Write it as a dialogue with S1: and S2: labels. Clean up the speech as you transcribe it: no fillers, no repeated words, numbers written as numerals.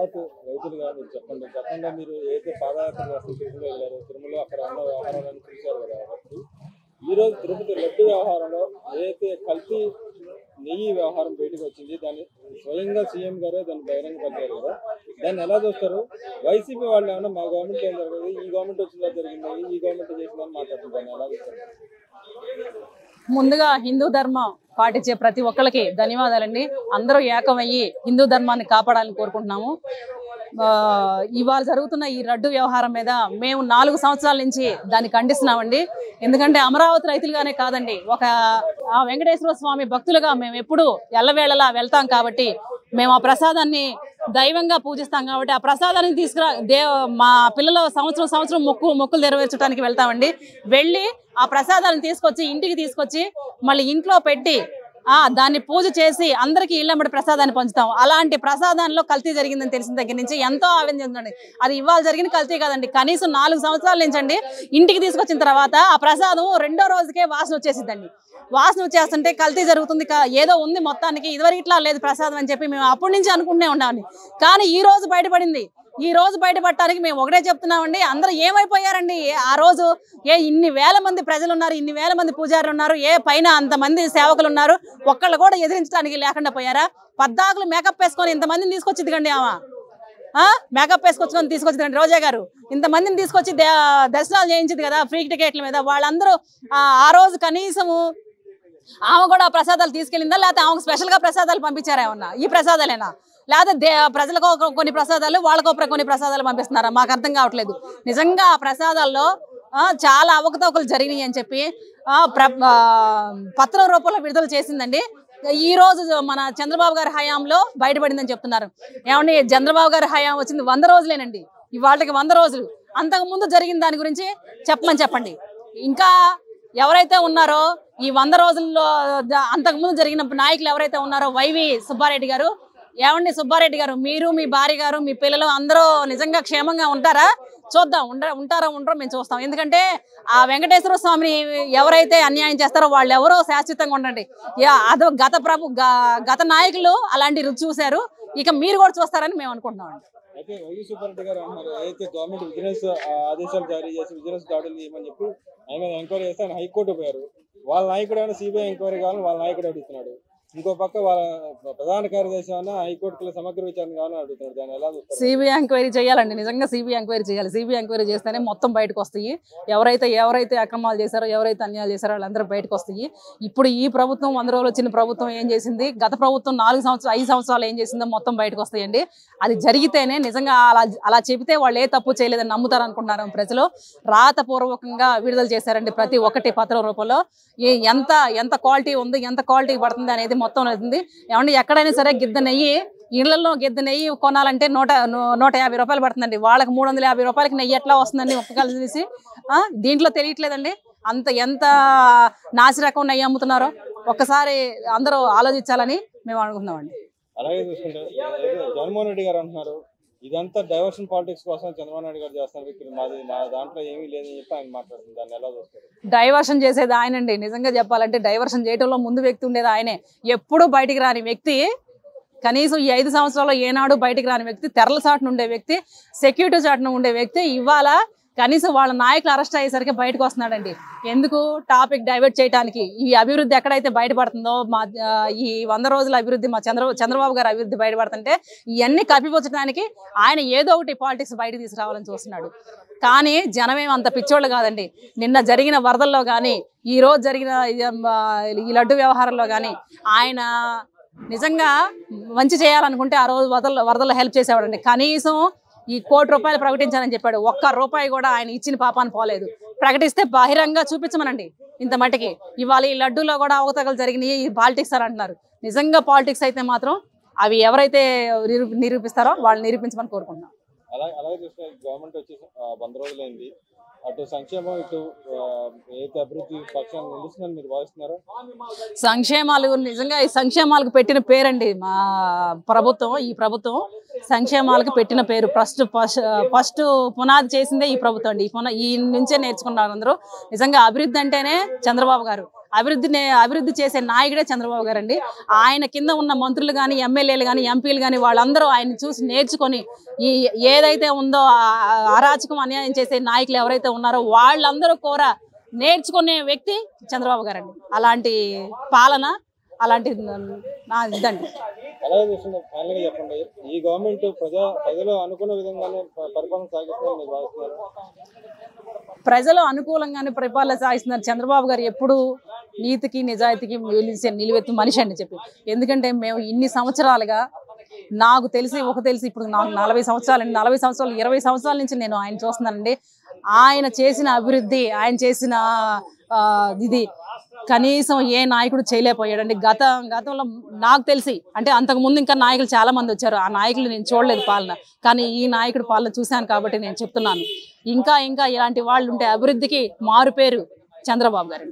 S1: అమరావతి రైతులుగా మీరు చెప్పండి. గతంలో మీరు ఏదైతే పాదయాత్ర చేస్తూ తిరుమల వెళ్ళారు, తిరుమలలో అక్కడ ఉన్న వ్యవహారాలను చూశారు కదా. కాబట్టి ఈరోజు తిరుపతి లడ్డు వ్యవహారంలో ఏదైతే కల్తీ నెయ్యి వ్యవహారం బయటకు వచ్చింది, దాన్ని స్వయంగా సీఎం గారే దాన్ని బహిరంగపరిచారు కదా, దాన్ని ఎలా చూస్తారు? వైసీపీ వాళ్ళు ఏమన్నా మా గవర్నమెంట్ ఏం జరగదు, ఈ గవర్నమెంట్ వచ్చిందా జరిగింది, ఈ గవర్నమెంట్ చేసిందని మాట్లాడుతుంది, దాన్ని ఎలా చూస్తారు?
S2: ముందుగా హిందూ ధర్మం పాటించే ప్రతి ఒక్కరికి ధన్యవాదాలండి. అందరూ ఏకమయ్యి హిందూ ధర్మాన్ని కాపాడాలని కోరుకుంటున్నాము. ఇవాళ జరుగుతున్న ఈ లడ్డు వ్యవహారం మీద మేము 4 సంవత్సరాల నుంచి దాన్ని ఖండిస్తున్నామండి. ఎందుకంటే అమరావతి రైతులుగానే కాదండి, ఒక వెంకటేశ్వర స్వామి భక్తులుగా మేము ఎప్పుడు ఎల్లవేళలా వెళ్తాం కాబట్టి, మేము ఆ ప్రసాదాన్ని దైవంగా పూజిస్తాం కాబట్టి ఆ ప్రసాదాన్ని మా పిల్లలు సంవత్సరం మొక్కులు నెరవేర్చడానికి వెళ్తామండి. వెళ్ళి ఆ ప్రసాదాన్ని తీసుకొచ్చి ఇంటికి తీసుకొచ్చి మళ్ళీ ఇంట్లో పెట్టి దాన్ని పూజ చేసి అందరికీ ఇళ్ళమ్మడి ప్రసాదాన్ని పంచుతాం. అలాంటి ప్రసాదాల్లో కల్తీ జరిగిందని తెలిసిన దగ్గర నుంచి ఎంతో ఆవేదన చెందండి. అది ఇవాళ జరిగిన కల్తీ కాదండి, కనీసం 4 సంవత్సరాల నుంచి అండి. ఇంటికి తీసుకొచ్చిన తర్వాత ఆ ప్రసాదం 2వ రోజుకే వాసన వచ్చేసిద్దండి. వాసన వచ్చేస్తుంటే కల్తీ జరుగుతుంది, ఏదో ఉంది మొత్తానికి, ఇదివరకు ఇట్లా లేదు ప్రసాదం అని చెప్పి మేము అప్పటి నుంచి అనుకుంటూనే ఉన్నామండి. కానీ ఈ రోజు బయటపడింది. ఈ రోజు బయటపడటానికి మేము ఒకటే చెప్తున్నామండి, అందరూ ఏమైపోయారండి. ఆ రోజు ఇన్ని వేల మంది ప్రజలు ఉన్నారు, ఇన్ని వేల మంది పూజారులు ఉన్నారు, పైన అంతమంది సేవకులు ఉన్నారు, ఒక్కళ్ళు కూడా ఎదిరించడానికి లేకుండా పోయారా? పద్దాకులు మేకప్ వేసుకొని ఇంతమందిని తీసుకొచ్చింది కండి ఆమె. మేకప్ వేసుకొచ్చుకొని తీసుకొచ్చిందండి రోజా గారు. ఇంతమందిని తీసుకొచ్చి దర్శనాలు చేయించింది కదా ఫ్రీ టికెట్ల మీద. వాళ్ళందరూ ఆ రోజు కనీసము ఆమె కూడా ప్రసాదాలు తీసుకెళ్ళిందా, లేకపోతే ఆమెకు స్పెషల్గా ప్రసాదాలు పంపించారా ఏమన్నా? ఈ ప్రసాదాలేనా, లేకపోతే ప్రజలకు కొన్ని ప్రసాదాలు వాళ్ళకు కొన్ని ప్రసాదాలు పంపిస్తున్నారా? మాకు అర్థం కావట్లేదు. నిజంగా ఆ ప్రసాదాల్లో చాలా అవకతవకలు జరిగినాయి అని చెప్పి పత్రం రూపంలో విడుదల చేసిందండి. ఈ రోజు మన చంద్రబాబు గారి హయాంలో బయటపడిందని చెప్తున్నారు. ఏమండి, చంద్రబాబు గారి హయాం వచ్చింది 100 రోజులేనండి, ఇవాళకి 100 రోజులు. అంతకుముందు జరిగిన దాని గురించి చెప్పండి. ఇంకా ఎవరైతే ఉన్నారో ఈ 100 రోజుల్లో అంతకుముందు జరిగిన నాయకులు ఎవరైతే ఉన్నారో, వైవి సుబ్బారెడ్డి గారు, ఏమండి సుబ్బారెడ్డి గారు, మీరు మీ భార్య గారు మీ పిల్లలు అందరూ నిజంగా క్షేమంగా ఉంటారా? చూద్దాం, ఉంటారో ఉండరో మేము చూస్తాం. ఎందుకంటే ఆ వెంకటేశ్వర స్వామిని ఎవరైతే అన్యాయం చేస్తారో వాళ్ళు ఎవరో శాశ్వతంగా ఉండండి. అదో గత నాయకులు అలాంటి రుచి చూశారు, ఇక మీరు కూడా చూస్తారని మేము అనుకుంటున్నాం.
S1: అయితే వైవి సుబ్బారెడ్డి గారు అన్నారు, అయితే గవర్నమెంట్ విజిలెన్స్ ఆదేశాలు జారీ చేసి విజిలెన్స్ దాడులు చేయమని చెప్పి ఆయన ఎంక్వైరీ చేస్తే ఆయన హైకోర్టు పోయారు. వాళ్ళ నాయకుడు ఏమైనా సిబిఐ ఎంక్వైరీ కావాలని వాళ్ళ నాయకుడు అడుగుతున్నాడు. ఇంకో పక్క వాళ్ళ ప్రధాన కార్యదర్శి ఏమన్నా హైకోర్టులో సమగ్ర విచారణ కావాలని అడుగుతున్నాడు. దాన్ని ఎలా చూస్తారు?
S2: సిబిఐ ఎంక్వైరీ చేయాలండి, నిజంగా సిబిఐ ఎంక్వైరీ చేయాలి. సిబిఐ ఎంక్వైరీ చేస్తేనే మొత్తం బయటకు వస్తాయి. ఎవరైతే అక్రమాలు చేశారో, ఎవరైతే అన్యాయాలు చేశారో వాళ్ళందరూ బయటకు వస్తాయి. ఇప్పుడు ఈ ప్రభుత్వం 100 రోజులు వచ్చిన ప్రభుత్వం ఏం చేసింది, గత ప్రభుత్వం 5 సంవత్సరాలు ఏం చేసిందో మొత్తం బయటకు వస్తాయండి. అది జరిగితేనే నిజంగా అలా చెబితే వాళ్ళు ఏ తప్పు చేయలేదని నమ్ముతారు అనుకుంటున్నారు ప్రజలు. రాతపూర్వకంగా విడుదల చేశారండి ప్రతి ఒక్కటి పత్రం రూపంలో. ఎంత క్వాలిటీ ఉంది, ఎంత క్వాలిటీ పడుతుంది అనేది మొత్తం అవుతుంది. ఏమంటే ఎక్కడైనా సరే ఇళ్లలో గిద్ద నెయ్యి కొనాలంటే 150 రూపాయలు పడుతుందండి. వాళ్ళకి 350 రూపాయలకి నెయ్యి ఎట్లా వస్తుందండి ఒక్కకాలు చూసి? దీంట్లో తెలియట్లేదండి ఎంత నాసిరకం నెయ్యి అమ్ముతున్నారో. ఒక్కసారి అందరూ ఆలోచించాలని మేము అనుకుంటున్నామండి.
S1: అలాగే చూసుకుంటే జగన్మోహన్ రెడ్డి గారు అంటున్నారు, ఇదంతా డైవర్షన్ పాలిటిక్స్ కోసం చంద్రబాబు నాయుడు గారు చేస్తున్నారు, మా దాంట్లో ఏమీ లేదని చెప్పి ఆయన మాట్లాడుతుంది. దాన్ని ఎలా చూస్తారు?
S2: డైవర్షన్ చేసేది ఆయనండి. నిజంగా చెప్పాలంటే డైవర్షన్ చేయడంలో ముందు వ్యక్తి ఉండేది ఆయనే. ఎప్పుడూ బయటికి రాని వ్యక్తి, కనీసం ఈ 5 సంవత్సరాల్లో ఏనాడు బయటికి రాని వ్యక్తి, తెరల చాటున ఉండే వ్యక్తి, సెక్యూరిటీ చాటున ఉండే వ్యక్తి ఇవాళ కనీసం వాళ్ళ నాయకులు అరెస్ట్ అయ్యేసరికి బయటకు వస్తున్నాడండి. ఎందుకు? టాపిక్ డైవర్ట్ చేయడానికి. ఈ అభివృద్ధి ఎక్కడైతే బయటపడుతుందో, ఈ 100 రోజుల అభివృద్ధి, చంద్రబాబు గారి అభివృద్ధి బయటపడుతుంటే ఇవన్నీ కప్పిపుచ్చడానికి ఆయన ఏదో ఒకటి పాలిటిక్స్ బయటకు తీసుకురావాలని చూస్తున్నాడు. కానీ జనమేం అంత పిచ్చోళ్ళు కాదండి. నిన్న జరిగిన వరదల్లో కానీ, ఈ రోజు జరిగిన ఈ లడ్డు వ్యవహారంలో కానీ ఆయన నిజంగా మంచి చేయాలనుకుంటే ఆ రోజు వరదల్లో హెల్ప్ చేసేవాడండి. కనీసం ఈ 1 కోటి రూపాయలు ప్రకటించాలని చెప్పాడు, 1 రూపాయి కూడా ఆయన ఇచ్చిన పాపాన్ని పోలేదు. ప్రకటిస్తే బహిరంగ చూపించమనండి. ఇంత మట్టికి ఇవాళ ఈ లడ్డూలో కూడా అవకతవకలు జరిగినాయి, ఈ పాలిటిక్స్ అని అంటున్నారు. నిజంగా పాలిటిక్స్ అయితే మాత్రం అవి ఎవరైతే నిరూపిస్తారో వాళ్ళు నిరూపించమని కోరుకుంటున్నాం.
S1: అలాగే చూస్తే గవర్నమెంట్ వచ్చేసి 100 రోజులైంది. అటు సంక్షేమం, ఇటు ఏదైతే అభివృద్ధి పక్షాన్ని నిలుస్తుందని మీరు భావిస్తున్నారా?
S2: సంక్షేమాలు నిజంగా ఈ సంక్షేమాలకు పెట్టిన పేరండి మా ప్రభుత్వం. ఈ ప్రభుత్వం సంక్షేమాలకు పెట్టిన పేరు. ఫస్ట్ పునాది చేసిందే ఈ ప్రభుత్వం అండి. ఈ నుంచే నేర్చుకున్నారు అందరూ. నిజంగా అభివృద్ధి అంటేనే చంద్రబాబు గారు, అభివృద్ధి చేసే నాయకుడే చంద్రబాబు గారు అండి. ఆయన కింద ఉన్న మంత్రులు కానీ, ఎమ్మెల్యేలు కానీ, ఎంపీలు కానీ వాళ్ళందరూ ఆయన చూసి నేర్చుకొని ఏదైతే ఉందో అరాచకం అన్యాయం చేసే నాయకులు ఎవరైతే ఉన్నారో వాళ్ళందరూ కూడా నేర్చుకునే వ్యక్తి చంద్రబాబు గారు అండి. అలాంటి పాలన, అలాంటి ఇదండి.
S1: అలాగే ఫైనల్ గా చెప్పండి, ఈ గవర్నమెంట్ ప్రజలు అనుకున్న విధంగానే పరిపాలన సాగిస్తుందని మీరు భావిస్తున్నారు?
S2: ప్రజలు అనుకూలంగానే పరిపాలన సాగిస్తున్నారు. చంద్రబాబు గారు ఎప్పుడు నీతికి నిజాయితీకి నిలువెత్తు మనిషి అని చెప్పి. ఎందుకంటే మేము ఇన్ని సంవత్సరాలుగా నాకు తెలిసి ఇప్పుడు నాకు 40 సంవత్సరాలండి. 40 సంవత్సరాలు 20 సంవత్సరాల నుంచి నేను ఆయన చూస్తున్నానండి. ఆయన చేసిన అభివృద్ధి, ఆయన చేసిన ఇది కనీసం ఏ నాయకుడు చేయలేకపోయాడండి. గతంలో నాకు తెలిసి అంటే అంతకుముందు ఇంకా నాయకులు చాలా మంది వచ్చారు. ఆ నాయకులు నేను చూడలేదు పాలన, కానీ ఈ నాయకుడు పాలన చూశాను కాబట్టి నేను చెప్తున్నాను. ఇంకా ఇలాంటి వాళ్ళు ఉంటే అభివృద్ధికి మారుపేరు చంద్రబాబు గారు.